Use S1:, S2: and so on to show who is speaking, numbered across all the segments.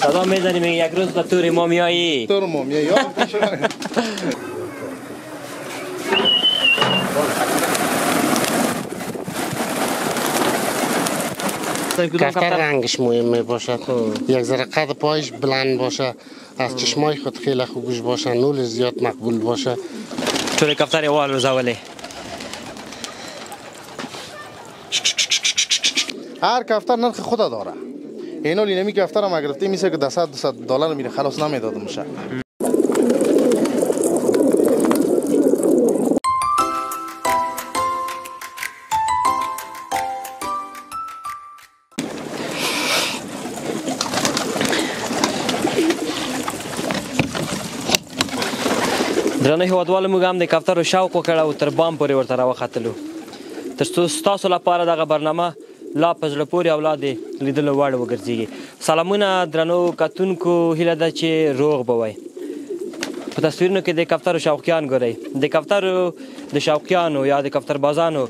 S1: صدا میزنیم یک روز به طور ما میایی.
S2: طور ما میایی
S3: کفتر رنگش مهم باشه، یک ذره قد پایش بلند باشه، از چشمای خود خیلی خوبش باشه، نول زیاد مقبول باشه.
S1: طور کفتر اول روز اوله
S2: هر کفتر نرخ خود داره. اینو لینمی کفتر هم گرفتی میشه که $200 میره خلاص نمیداد میشه.
S1: درنو هیوادوالو موږ هم د کفترو شوق وکړ او تر بام پورې ورته راوختلو تر څو ستاسو لپاره دغه برنامه لا په زړه پورې او لا د لیدلو وړ وګرځېږي. سلامونه درنو کتونکو، هیله ده چې روغ به وئ. په تصویرونو کې د کفترو شوقیان ګورئ. د کفترو د شوقیانو یا د کفتربازانو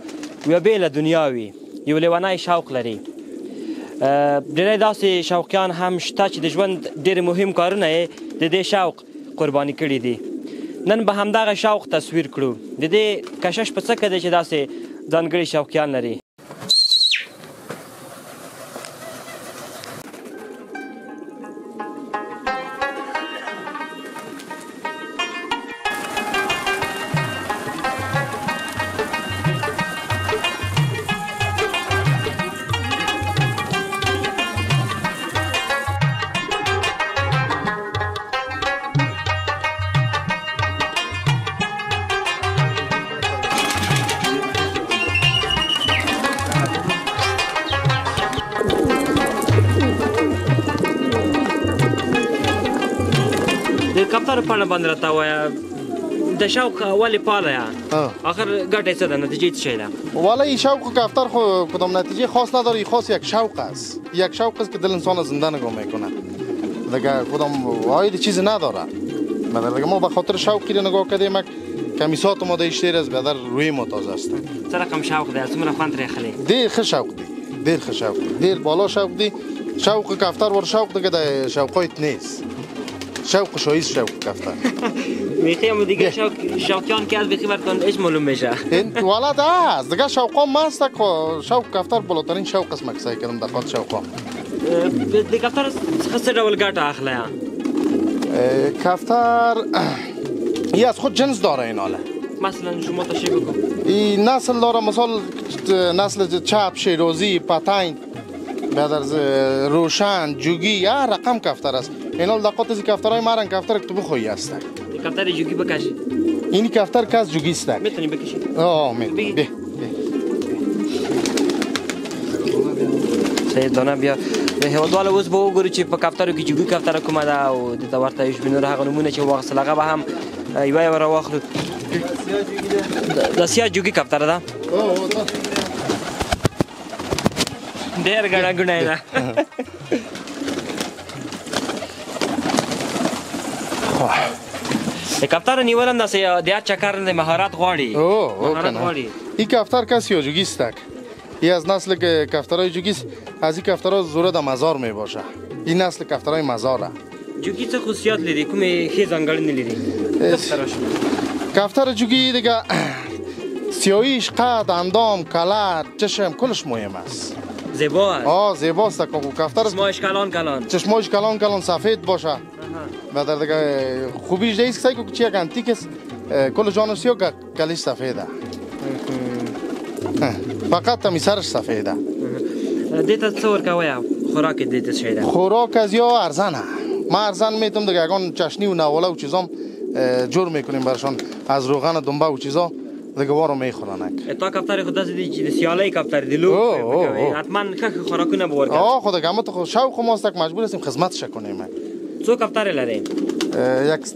S1: یوه بېله دنیا وي، یو لیونی شوق لري. ډېری داسې شوقیان هم شته چې د ژوند ډېر مهم کارونه یې د دې شوق قرباني کړي دي. نن به همدغه شوق تصویر کړو. د دې کشش په څه کې دی چې داسې ځانګړي شوقیان لري. کفتر پاڼه باندې راته ووایه د شوق ولې پاله آخر ګټه څه ده، نتیجه څه شی ده؟
S2: والا این شوق کفتر کدام نتیجه خاص نداره، این خاص یک شوق است. یک شوق است که دل انسان زنده نگاه میکنه دیگه، کدام واحد چیز نداره. دیگه ما به خاطر شوقی رو نگاه کردیم، کمیسات ما در اشتیر از بدر روی ما تازه است.
S1: چه رقم شوق ده؟ څومره خوند ترې اخلي؟
S2: ډېر ښه شوق دی، ډېر ښه شوق دی، ډېر بالا شوق دی. شوق کفتر ور شوق دیگه د شوقایت نیست. شوق شایست شوق کفتر
S1: میخی هم دیگه شوقیان که از بخی برکن ایش معلوم میشه.
S2: والا ده است دیگه شوقا مست شوق کفتر بالاترین شوق است مکسای کردم در خاطر شوقا.
S1: دی کفتر خسته دول گرد اخله
S2: کفتر ای از خود جنس داره این حاله.
S1: مثلا شما تشریح بکن.
S2: این نسل داره، مثال نسل چپ، شیرازی، پتنگ، بدرز روشن، جوگی، هر رقم کفتر است. اینا لقات از کفترهای مارن کفتر که تو بخویی هستن.
S1: کفتر جوگی بکشی.
S2: اینی کفتر که از جوگی است.
S1: میتونی بکشی؟
S2: میتونی. بی.
S1: سید دانا بیا. هیوادوال اوس به وګورو چې په کفترو کې جوګي کفتره کومه ده او د ورته یو شمېر هغه نومونه چې واخیستل هغه به هم یوه راواخلو. د سیاه جوګي کفتره ده. ډېر ګڼه ګوڼه ده. کفتر نیول هم داسې د هر چکر نه مهارت غواړي. مهارت غواړي.
S2: این کفتر که سیاه جوگی است. ای از نسل که کفترهای جوگی است. از این کفترها زوره در مزار می باشه. این نسل کفترهای مزاره.
S1: جوگی څه خصوصیات لري؟ کومې ښې ځانګړنې لري کفترش؟
S2: کفتر جوگی دیگه سیاهیش، قد، اندام، کلر، چشم کلش مهم است.
S1: زیبا است.
S2: زیباست کفتر.
S1: چشمایش کلان کلان.
S2: چشمایش کلان کلان سفید باشه. و در دیگه خوبیش دیگه است که چی یک انتیک است، کل جانش سیاه کلیش سفیده. فقط تمی سرش سفیده.
S1: دیتا څه ورکوی خوراک دیتا شیده؟
S2: خوراک از یا ارزنه. ما ارزن میتونم دیگه اگان چشنی و نواله و چیزام جور میکنیم برشان، از روغن دنبه و چیزا دیگه وارو میخورنک.
S1: تا کفتر خود دست دی سیاله کفتر دیلو حتما ښه خوراکونه به ورکوی.
S2: خود گمه تو شوق ماست که مجبور هستیم خدمتش کنیم.
S1: څو کفتر لري؟
S2: یک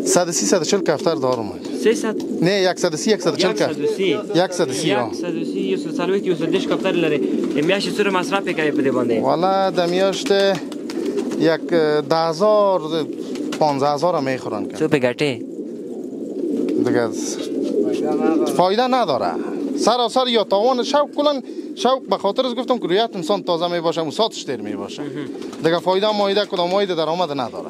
S2: 130 کفتر دارم.
S1: 300
S2: نه 130 140 کفتر. 130
S1: 130 کفتر لري. میاشت سره مصرف کوي په دې باندې؟
S2: والا د میاشت یک 10000 15000 میخورن.
S1: څه په ګټه؟
S2: دیگه فایده نداره. سراسر یا تاوان شوق کلن شوق به خاطر از گفتم که رویت انسان تازه می باشه و ساتش دیر می باشه دیگه فایده مایده کدام مایده درآمد نداره.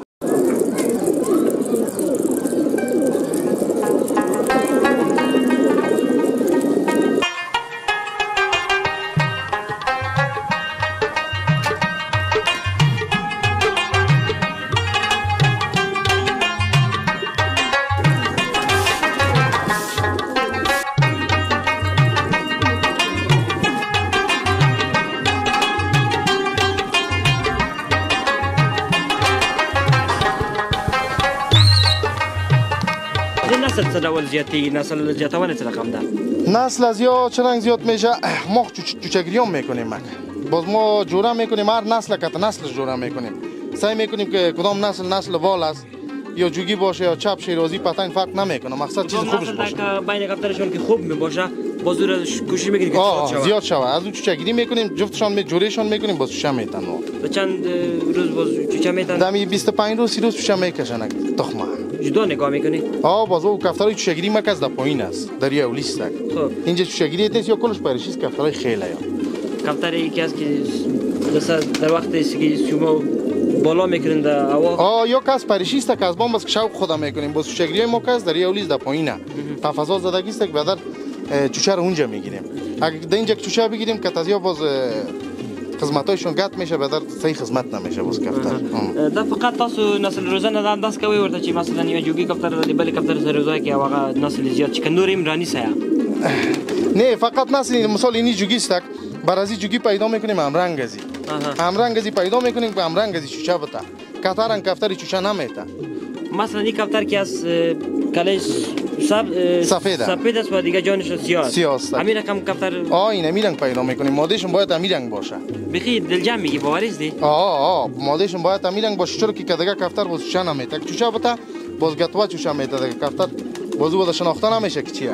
S1: نسل څه ډول زیاتېږي؟ نسل زیاتونه څه رقم ده؟
S2: نسل از یا چرنگ زیاد میشه ما چوچگریام میکنیم باز ما جوره میکنیم هر نسل که نسلش جوره میکنیم سعی میکنیم که کدام نسل وال است یا جوگی باشه یا چپ شیرازی پتنگ فرق نمیکنه مقصد چیز خوبش باشه
S1: بین کفترشون که خوب میباشه باز دور کوشش میکنیم که
S2: زیاد شوه از اون چوچگیری میکنیم جفتشان جوریشان میکنیم باز چوچه میتن
S1: و چند روز باز چوچه میتن؟
S2: دمی 25 روز 30 روز چوچه میکشن تخمه
S1: جدا نگاه میکنی؟
S2: باز او کفترای چوچگیری مکز در پایین است در یه اولیست
S1: خب
S2: اینجا چوچگیری تیست یا کلش پرشیست کفترای خیلی یا
S1: کفتر یکی است که در وقتی که شما بالا میکنین در هوا
S2: یا کس پرشیست که از بام بس شوق خدا میکنیم باز چوچگیری ما کس در یه اولیست در پایینه قفسات زدگیست که بعد چوچه رو اونجا میگیریم اگه در اینجا چوچه بگیریم که تازه باز خدماتایشون قطع میشه بعد صحیح خدمت نمیشه باز کفتر
S1: دا فقط تاسو نسل روزانه دا انداز کوي ورته چې مثلا یو جوګي کفتر د بل کفتر سره روزای کې هغه نسل زیات چې نور هم رانی سیا
S2: نه فقط نسل مثال اینی جوگی است برازی جوگی پیدا میکنیم همرنگزی پیدا میکنیم به همرنگزی چوچه بتا کفترن کفتری چوچه نمیته
S1: مثلا این کفتر که از کلش سفید است و دیگه جانش سیاه است همین رقم کفتر
S2: این رنگ پیدا میکنیم مادهشون باید همین رنگ باشه
S1: بخی دلجم میگی باوریز دی
S2: مادهشون باید همین رنگ باشه چرا که دیگه کفتر باز چوچه نمیته چوچه بتا باز گتوا چوچه میته دیگه کفتر بازو باز شناخته نمیشه که چیه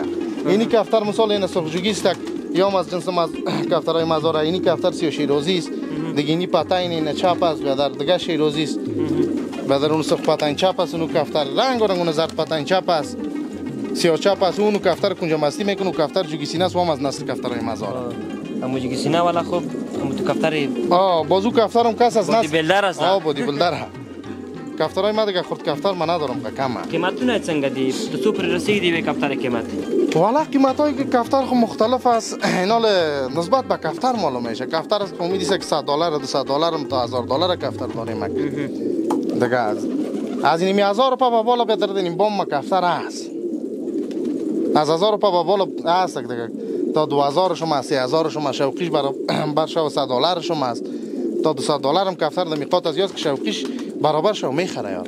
S2: اینی کفتر مثال این سرخجوگی است یا از جنس کفترهای مزاره اینی کفتر سیاه شیرازی است دیگه اینی پتاین این چاپ است و در دیگه شیرازی است و در اون سرخ پتاین چاپ است اون کفتر رنگ اون زرد پتاین چاپ است سیاه چاپ است اون کفتر کنجا مستی میکنه کفتر جوگی سینه است و هم از نسل کفترهای مزاره
S1: همو جوگی سینه والا خوب همو تو کفتر
S2: بازو کفتر هم کس از نسل
S1: بودی بلدر است
S2: بودی بلدر کفترهای ما دیگه خورد کفتر ما ندارم که کمه
S1: قیمتونه څنګه دي تو پر رسیدی به کفتر قیمت
S2: والا قیمتای که کفتر خو مختلف است اینال نسبت به کفتر معلوم میشه کفتر است امیدی است که $100 $200 تا $1000 کفتر داریم دیگه از این 1000 روپیه به بالا بهتر داریم بام کفتر است از 1000 روپیه به بالا است دیگه تا 2000 شما 3000 شما شوقیش برابر شو $100 شما است تا $200 هم کفتر در میقات از یاست که شوقیش برابر شو میخره یار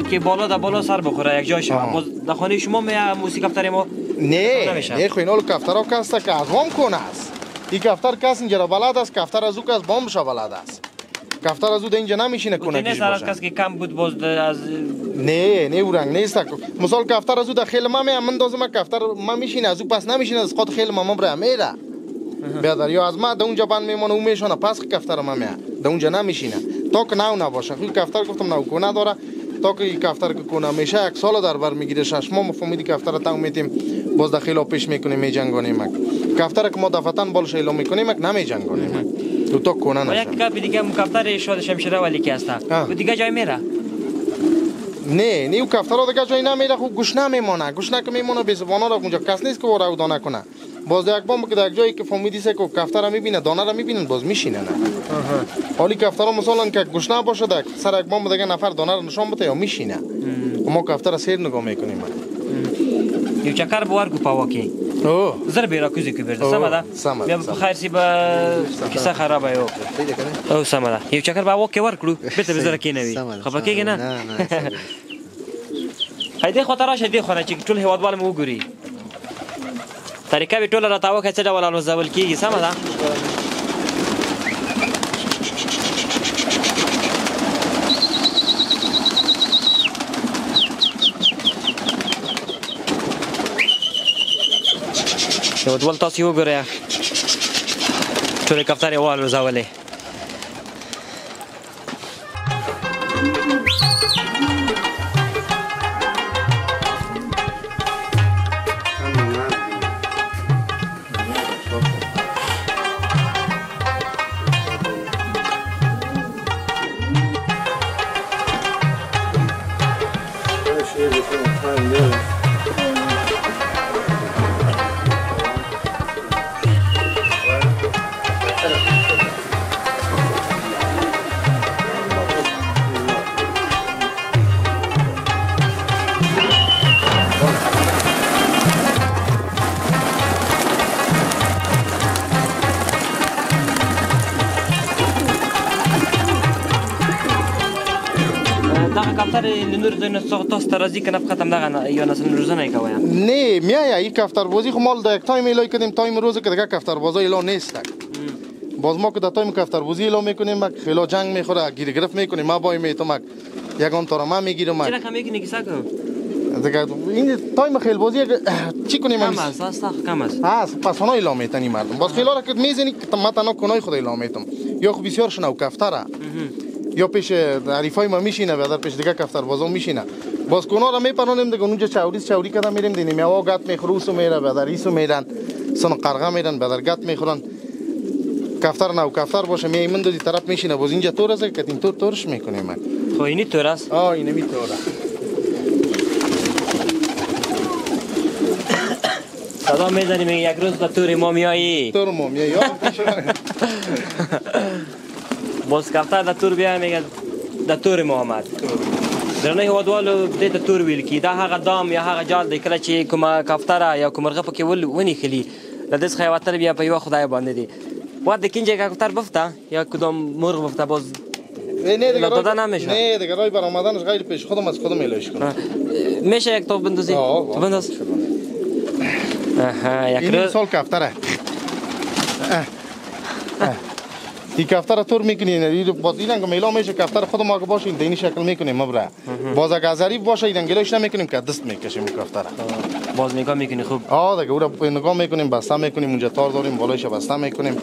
S1: که بالا سر بخوره یک جای شما باز در خانه شما موسیقی کفتر ما
S2: نه خو اینال کفترها کسته که ادغام کنه است این کفتر کس اینجا بلد است کفتر از او که از بامش بلد است کفتر از او اینجا نمیشینه کنه
S1: نه سر از کس که کم بود باز از
S2: نه او رنگ نیست مثال کفتر از او در خیل ما من دازم کفتر ما میشینه از او پس نمیشینه از خود خیل ما بره میره بیادر یا از ما در اونجا بند میمونه او میشونه پس کفتر ما میاد در اونجا نمیشینه تا که نو نباشه خو کفتر گفتم نو کنه داره تا که کفتر که کنه میشه یک سال در بر میگیره شش ماه فهمیدی کفتر تنگ میتیم باز داخل پیش میکنیم میجنگونیم کفتر که ما دفتن بالش اعلام میکنیم نمیجنگونیم تو کنه نشه
S1: یک کپ دیگه کفتر شاد شمشیره ولی کی است و دیگه جای میره
S2: نه نیو کفتر دیگه جای نمیره خو گوشنه میمونه گوشنه که میمونه بیزبانا را اونجا کس نیست که ورا دانه کنه باز یک بام که در جایی که فهمیدی سه که کفتر را میبینه دانه را میبینن باز میشینه نه حالی کفتر مثلا که گوشنه باشه در سر یک بام دیگه نفر دانه را نشون بده یا میشینه ما کفتر سیر نگاه میکنیم
S1: یو چکر بوار کو پاوکی
S2: او
S1: زر به راکوزي کې بیرته سمه ده
S2: سمه
S1: بیا په خیر سي به کیسه خرابه یو او سمه ده یو چکر به وکه ورکړو بیرته به زره کې نه وي خپه کېږي نه هیدې خواته راشه دې خوا نه چې ټول هېوادوال مو وګوري طریقه به ټوله راته وکړه څه ډول الوزول کېږي سمه ده هېوادوال تاسې وګورئ ټولې کوترې والوزولې دغه کوترې له نورو ځایونو څخه تاسو ته راځي که نه فقط همدغه یو نسل روزنه یې کوی
S2: نه میای این کفتربازی خب مال در تایم اعلام کردیم تایم روز که دیگه کفتربازا اعلام نیست باز ما که در تایم کفتربازی اعلام میکنیم خیلی جنگ میخوره گیر گرفت میکنیم ما بای میتم یگان تارما میگیرم
S1: چرا کم میکنی کیسه کن
S2: دیگه این تایم خیلی بازی چی کنیم
S1: کم است راست کم است
S2: هست پس اونا اعلام میتنی مردم باز خیلی را که میزنی که ما تنها کنای خود اعلام میتم یا خب بسیار شنو کفتره یا پیش عریفای ما میشینه و در پیش دیگه کفتربازا میشینه باز کونا را میپرونیم دیگه اونجا چوری کردن میریم دینیم یا گات میخروسو میره و در ایسو میرن سن قرغه میرن و در گات میخورن کفتر نو کفتر باشه میمون دو دی طرف میشینه باز اینجا تور است که این تورش میکنیم من
S1: خب اینی تور است
S2: اینه میتوره
S1: صدا میزنیم یک روز تا تور ما میایی
S2: تور ما میایی
S1: باز کفتر در تور بیا میگه در تور ما آمد درنه هېوادوالو دې ته تور ویل کي دا هغه دام یا هغه جال دی کله چې کومه کفتره یا کوم مرغه پکې ونیښلي له دې څخه یې وتل بیا په یوه خدای باندې دی وقت kinje کفتر بفته یا کدام مرغ بفته باز داده نمیشه
S2: نه دیگه رای برآمدنش غیر پیش خودم از خودم اعلامش کنم
S1: میشه یک تو بندازی تو بنداز یک
S2: این سال کفتره این کفتر تور میکنین این باز این انگام اعلام میشه کفتر خودم اگه باشه این شکل میکنیم مبره باز اگه ظریف باشه این انگلش نمیکنیم که دست میکشیم کفتر
S1: باز نگاه میکنی خوب
S2: دیگه او را نگاه میکنیم بسته میکنیم اونجا تار داریم بالایش بسته میکنیم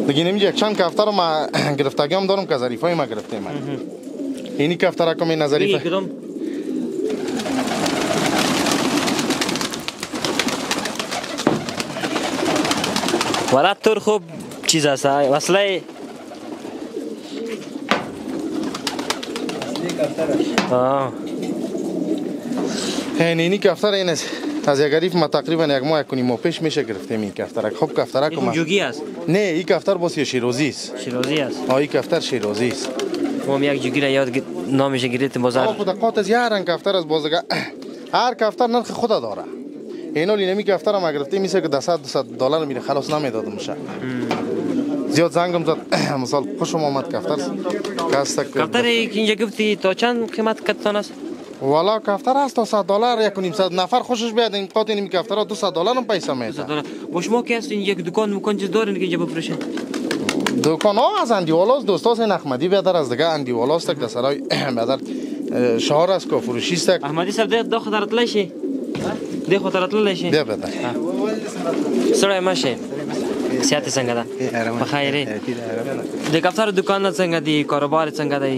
S2: دیگه نمیشه یک چند کفتر ما گرفتگی هم دارم که ظریفای ما گرفتیم اینی کفتر کمی نظریفه
S1: ولد تور خوب چیز است وصله
S2: اینی کفتر این است از یک غریب ما تقریبا یک ماه کنیم پیش میشه گرفتیم این کفتر خب کفتر
S1: این جوگی است
S2: نه این کفتر باز شیرازی است
S1: شیرازی است
S2: این کفتر شیرازی است
S1: ما یک جوگی را یاد نامش گرفتیم بازار
S2: خود قات از یه رنگ کفتر از بازگه هر کفتر نرخ خود داره اینا لینمی کفتر ما گرفتیم میشه که $200 میره خلاص نمیداد میشه زیاد زنگم زد مثال خوشم آمد کفتر
S1: کفتر که اینجا گفتی تا چند قیمت کتان است
S2: والا کفتر است تا $100 یک نیم صد نفر خوشش بیاد این قات اینمی کفتر $200 هم پیسه میده
S1: با شما که هستین یک دکان چیز دارین که اینجا بفروشین
S2: دکان ها از اندیوالاست دوستا سین احمدی بیادر از دیگه اندیوالاست که سرای بیادر شهر است که فروشی است
S1: احمدی صاحب ده خطرت لشی ده خطرت لشی
S2: ده بیادر
S1: سرای ماشه سیاحت څنګه ده بخیرې د کفتر دکان څنګه دی کاروبار څنګه دی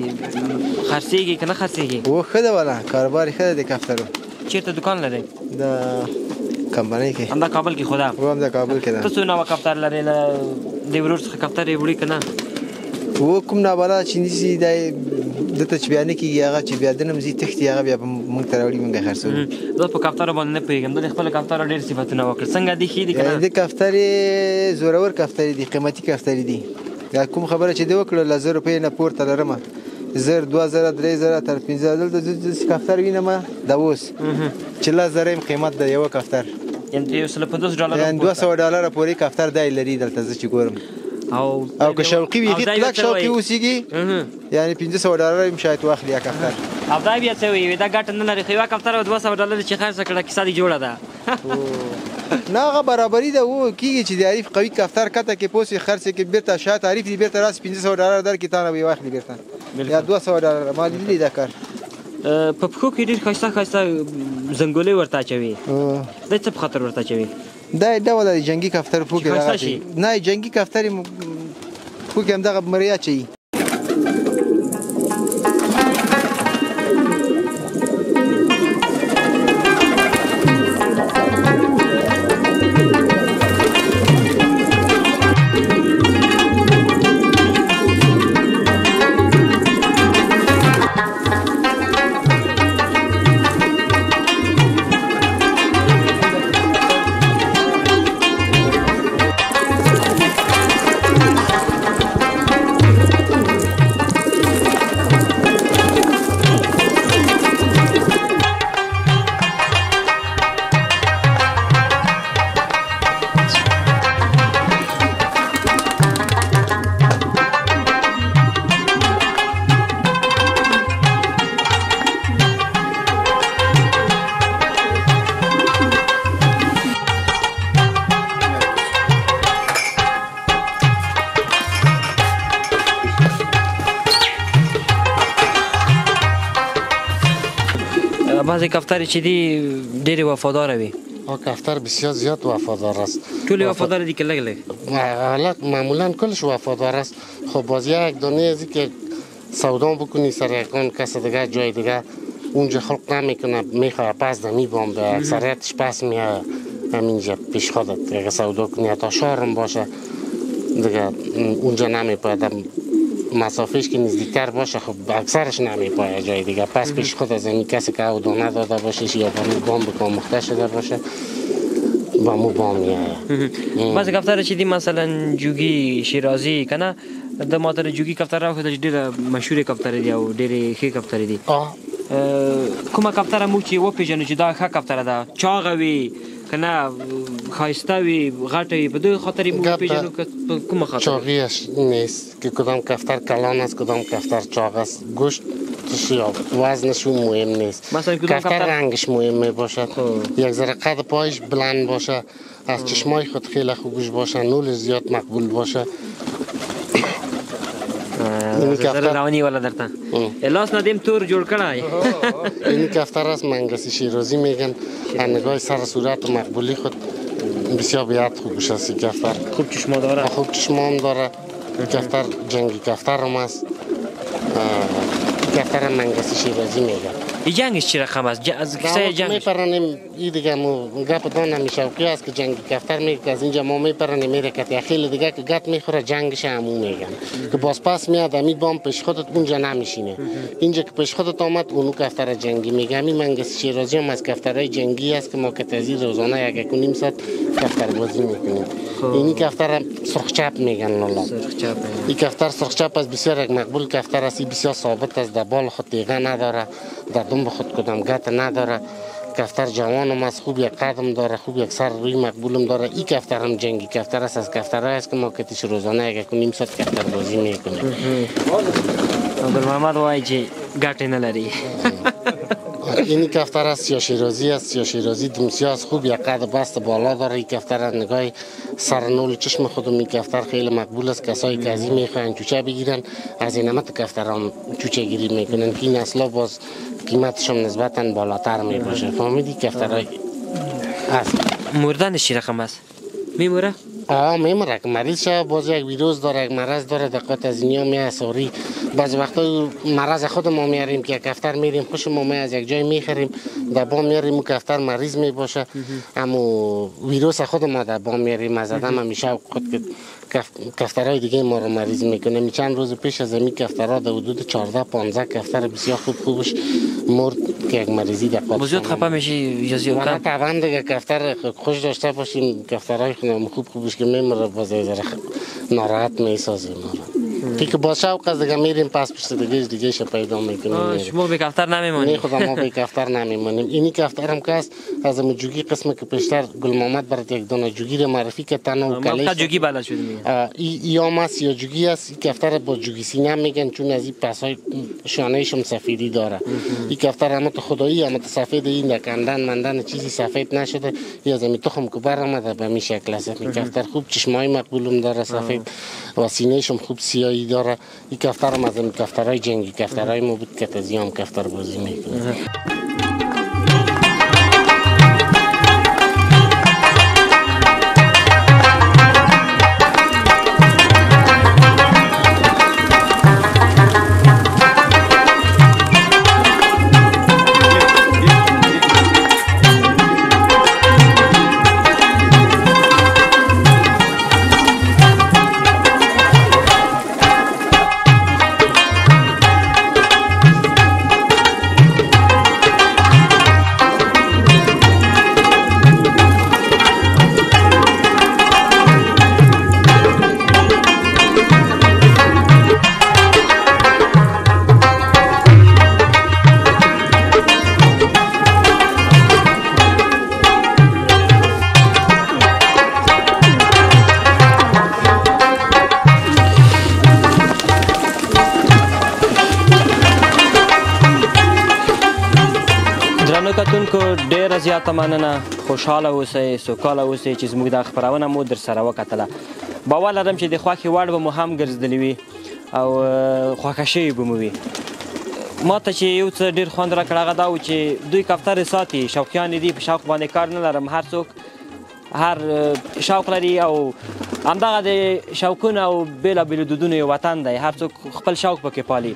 S1: خرڅیږي کنه خرڅیږي
S4: و خده ولا کاروبار خده د کفترو
S1: چیرته دکان لري
S4: د کمپنی کې
S1: هم د کابل کې خدا
S4: و هم د کابل کې ده
S1: تاسو نو کفتر لري د ورور څخه کفتر یې وړي کنه
S4: و کوم نه بالا چې نسی د ته چې بیان کیږي هغه چې بیا دنم زی تختی هغه بیا موږ تراوړي موږ خرڅو
S1: زه په کفتر باندې نه پیګم د خپل کفتر ډیر صفاتونه وکړ څنګه دی خې دي کنه
S4: د کفتر زورور کفتر دي قیمتي کفتر دي دا کوم خبره چې دی وکړه ل 1000 روپۍ نه پورته لرمه 1000 2000 3000 تر 15000 د کفتر وینم دا اوس چې ل 1000 قیمت د یو کفتر
S1: یعنی $150
S4: یعنی $200 پورې کفتر دی لري دلته زه چې ګورم او که شوقي وي کلک شوقي اوسېږي یعنی $500 هم شاید واخلي یا کفتر
S1: او دا بیا څه وایي دا ګټه نه لري خو یوه کفتره $200 چې خرڅه کړه کیسه دې جوړه ده
S4: نه هغه برابري ده و کېږي چې د عریف قوي کفتر کته کې پوسې خرڅې کې بېرته شاید تعریف دي بېرته راسي $500 درکړي تا نه به یې واخلي بېرته یا $200 ما لیدلي دا کار
S1: په پښو کې ډېر ښایسته ښایسته زنګولې ورته اچوي دا څه په خاطر ورته اچوي
S4: دا ډول د جنګي کفتر پښو کې راغلی نه جنګي کفتر یې پښو کې همدغه مرۍ اچوي
S1: بعضی کفتر چې دی ډېرې وفاداره وي
S3: کفتر بسیار زیاد وفادار است
S1: ټولې وفاداره دي که لږ لږ
S3: معمولا کلش وفادار است خب باز یک دانه از که سودا بکنی سر یکان کس دیگه جای دیگه اونجا خلق نمیکنه میخواه پس دمی بام به اکثریتش پس میه همینجا پیش خودت اگه سودا کنی حتی شارم باشه دیگه اونجا نمیپاید مسافش که نزدیکتر باشه خب اکثرش نمیپاید جای دیگه پس پیش خود از این کسی که او دانه داده باشه یا با بام بکن مخته شده باشه با مو بام میه
S1: بعضی کفتر چې دی مثلا جوگی شیرازی کنه د ماتره جوگی کفتر راخو د ډیره مشهور کفتر دی او ډیره ښه کفتر دی کومه کفتر مو چې و پیژنو چې دا ښه کفتر ده چاغه وي کنه خایسته وي غټه وي په دوی خاطر مو پیژنو که کومه خاطر
S3: چاغیش نیست که کدام کفتر کلان است کدام کفتر چاق است گوشت یا وزنش مهم نیست کفتر رنگش مهم باشد یک ذره قد پایش بلند باشه از چشمای خود خیلی خوبش باشه نول زیاد مقبول باشه
S1: زره روانی والا درته لاس ندیم تور جوړ کړای
S3: این کفتر است منگسی شیرازی میگن نگاه سر صورت و مقبولی خود بسیار بیاد خوبش است کفتر
S1: خوب چشما داره
S3: خوب چشما داره کفتر جنگی کفتر هم است کفتر منگسی شیرازی میگن
S1: این جنگش چی رقم است؟ از کسای جنگش؟
S3: میپرانیم این دیگه گپ دانم شوقی است که جنگی کفتر میگه از اینجا ما میپرانیم میره که خیلی دیگه که گت میخوره جنگش همون میگن که باز پس میاد امی بام پیش خودت اونجا نمیشینه اینجا که پیش خودت آمد اونو کفتر جنگی میگه امی منگسی شیرازی هم از کفترهای جنگی است که ما که تزیر روزانه یک کنیم ساعت کفتر بازی میکنیم اینی کفتر سرخچپ میگن لالا این کفتر سرخچپ است بسیار یک مقبول کفتر است بسیار ثابت است در بال خود تیغه نداره در دنب خود کدام گت نداره کفتر جوانم است خوب یک قدم داره خوب یک سر روی مقبولم داره این کفتر هم جنگی کفتر است از کفترهای است که ما کتیش روزانه یک کنیم ساعت کفتر بازی میکنیم
S1: عبدالمحمد وای چې ګټې نه لري
S3: اینی کفتر است یا شیرازی است یا شیرازی دمسیاه است خوب یک قد بست بالا داره این کفتر نگاه سر نول چشم خودم این کفتر خیلی مقبول است کسایی که از این میخواین چوچه بگیرن از این همت کفتر هم چوچه گیری میکنن که این اصلا باز قیمتش هم نسبتا بالاتر میباشه فهمیدی کفترهای هست
S1: مردنش چی رقم است؟ میموره؟
S3: میموره که مریض شد باز یک ویروس داره یک مرض داره دقیقت از اینیا میه سوری بعضی وقتا مرض خود ما میاریم که کفتر میریم خوش ما از یک جای میخریم در بام میاریم و کفتر مریض میباشه اما ویروس خود ما در بام میاریم از آدم همیشه خود که کفترهای دیگه ما رو مریض میکنه چند روز پیش از این کفترها در حدود 14-15 کفتر بسیار خوبش مرد که یک مریضی در قابل
S1: بزیاد خفه میشی یا زیاد کم؟
S3: طبعا دیگه کفتر خوش داشته باشیم کفترهای خوبش که میمره باز ناراحت میسازیم که با شوق است دیگه میریم پس پشت دیگه پیدا میکنیم.
S1: شما به کفتر نمیمونید؟
S3: نه خدا ما به کفتر نمیمونیم. اینی کفتر هم که است از ام جوگی قسمه که پیشتر گل محمد برات یک دونه جوگی رو معرفی که تنها
S1: کلیش جوگی بلد شده میگن.
S3: یا ماست یا جوگی است. این کفتر با جوگی سینه میگن چون از این پسای شانه‌اش هم سفیدی داره. این کفتر هم تو خدایی هم سفید این کندن مندن چیزی سفید نشده یا زمین تخم کبر آمده به می شکل است. این کفتر خوب چشمای مقبولم داره سفید و سینه‌اش هم خوب سیاهی داره. این کفتر هم از این کفترهای جنگی کفترهای ما بود که تزیام کفتر بازی میکنه.
S1: ډیره زیاته مننه، خوشحاله اوسئ، سوکاله اوسئ چې زموږ دا خپرونه مو در سره وکتله. باور لرم چې د خوښې وړ به مو هم ګرځېدلې وي او خوښه شوې به مو وي. ما ته چې یو څه ډېر خوند راکړ هغه دا و چې دوی کفترې ساتي، شوقیان دي، په شوق باندې کار نه لرم. هر څوک هر شوق لري او همدغه د شوقونه او بېلابېلو دودونو یو وطن دی. هر څوک خپل شوق پکې پالي.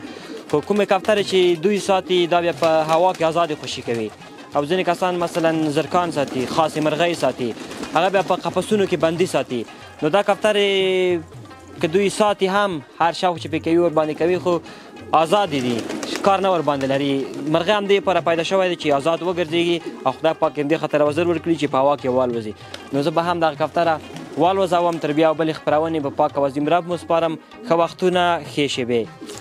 S1: خو کومې کفترې چې دوی ساتي دا بیا په هوا کې ازادې خوشي کوي او ځینې کسان مثلا زرکان ساتي، خاصې مرغۍ ساتي، هغه بیا په قفسونو کې بندي ساتي. نو دا کفترې که دوی ساتي هم هر شوق چې پې کوي ورباندې کوي خو آزادې دي، کار نه ورباندې لري. مرغۍ هم دې لپاره پیدا شوی دی چې آزاد وګرځېږي او خدای پاک همدې خاطر وزر ورکړي چې په هوا کې والوځي. نو زه به هم دغه کفتره والوځوم. تر بیا بلې خپرونې به پاک او عظیم رب مو سپارم. ښه وختونه، ښې شېبې.